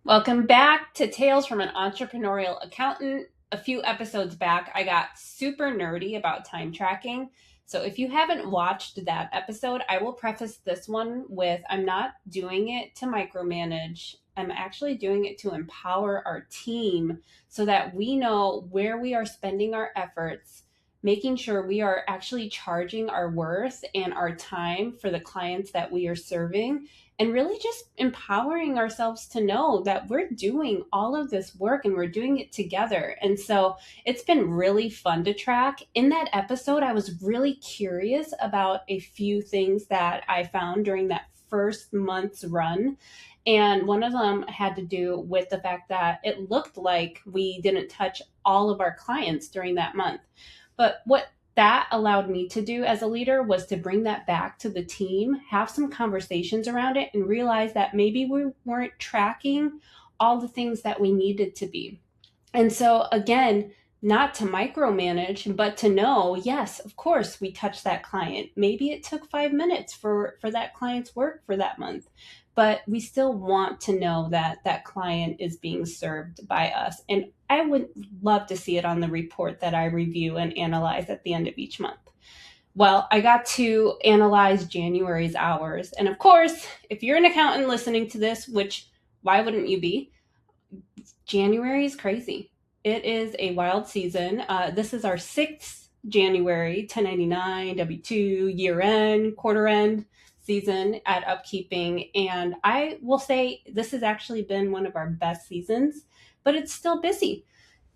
Welcome back to Tales from an Entrepreneurial Accountant. A few episodes back, I got super nerdy about time tracking. So if you haven't watched that episode, I will preface this one with I'm not doing it to micromanage. I'm actually doing it to empower our team so that we know where we are spending our efforts, making sure we are actually charging our worth and our time for the clients that we are serving, and really just empowering ourselves to know that we're doing all of this work and we're doing it together. And so it's been really fun to track. In that episode, I was really curious about a few things that I found during that first month's run. And one of them had to do with the fact that it looked like we didn't touch all of our clients during that month. But what that allowed me to do as a leader was to bring that back to the team, have some conversations around it, and realize that maybe we weren't tracking all the things that we needed to be. And so, again, not to micromanage, but to know, yes, of course, we touched that client. Maybe it took 5 minutes for that client's work for that month, but we still want to know that that client is being served by us. And I would love to see it on the report that I review and analyze at the end of each month. Well, I got to analyze January's hours. And of course, if you're an accountant listening to this, which why wouldn't you be? January is crazy. It is a wild season. This is our sixth January 1099 W-2 year end, quarter end season at Upkeeping. And I will say this has actually been one of our best seasons, but it's still busy.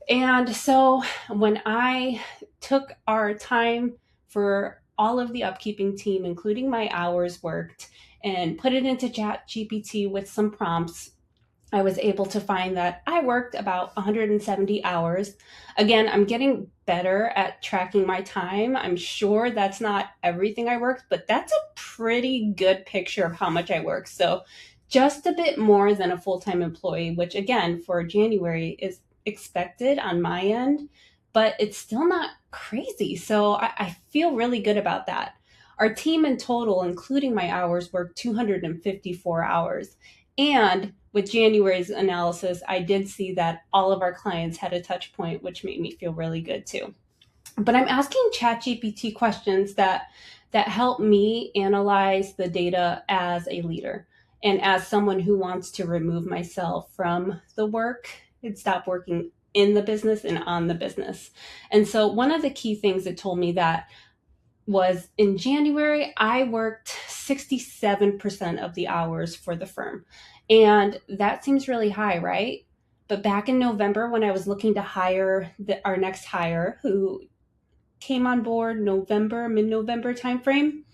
And so when I took our time for all of the Upkeeping team, including my hours worked, and put it into ChatGPT with some prompts, I was able to find that I worked about 170 hours. Again, I'm getting better at tracking my time. I'm sure that's not everything I worked, but that's a pretty good picture of how much I work. So just a bit more than a full-time employee, which again, for January is expected on my end, but it's still not crazy. So I feel really good about that. Our team in total, including my hours, worked 254 hours. And with January's analysis, I did see that all of our clients had a touch point, which made me feel really good too. But I'm asking ChatGPT questions that help me analyze the data as a leader and as someone who wants to remove myself from the work and stop working in the business and on the business. And so one of the key things it told me that was in January, I worked 67% of the hours for the firm. And that seems really high, right? But back in November, when I was looking to hire our next hire, who came on board mid-November timeframe,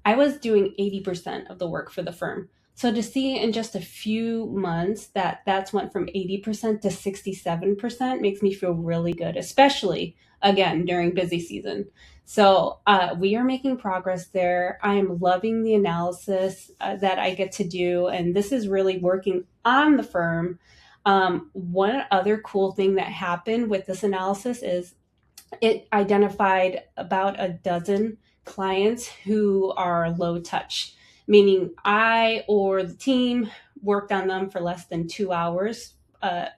I was doing 80% of the work for the firm. So to see in just a few months that that's went from 80% to 67% makes me feel really good, especially again during busy season. So we are making progress there. I am loving the analysis that I get to do, and this is really working on the firm. One other cool thing that happened with this analysis is it identified about a dozen clients who are low touch, meaning I or the team worked on them for less than 2 hours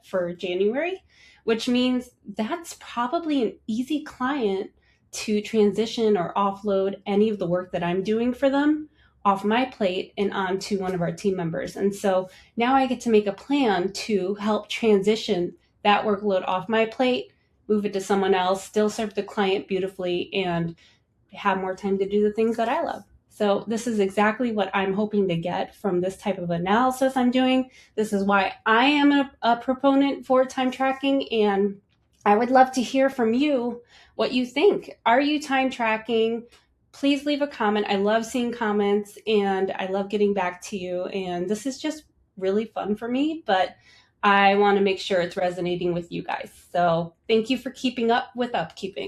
for January, which means that's probably an easy client to transition or offload any of the work that I'm doing for them off my plate and onto one of our team members. And so now I get to make a plan to help transition that workload off my plate, move it to someone else, still serve the client beautifully, and have more time to do the things that I love. So this is exactly what I'm hoping to get from this type of analysis I'm doing. This is why I am a proponent for time tracking, and I would love to hear from you what you think. Are you time tracking? Please leave a comment. I love seeing comments and I love getting back to you. And this is just really fun for me, but I want to make sure it's resonating with you guys. So thank you for keeping up with Upkeeping.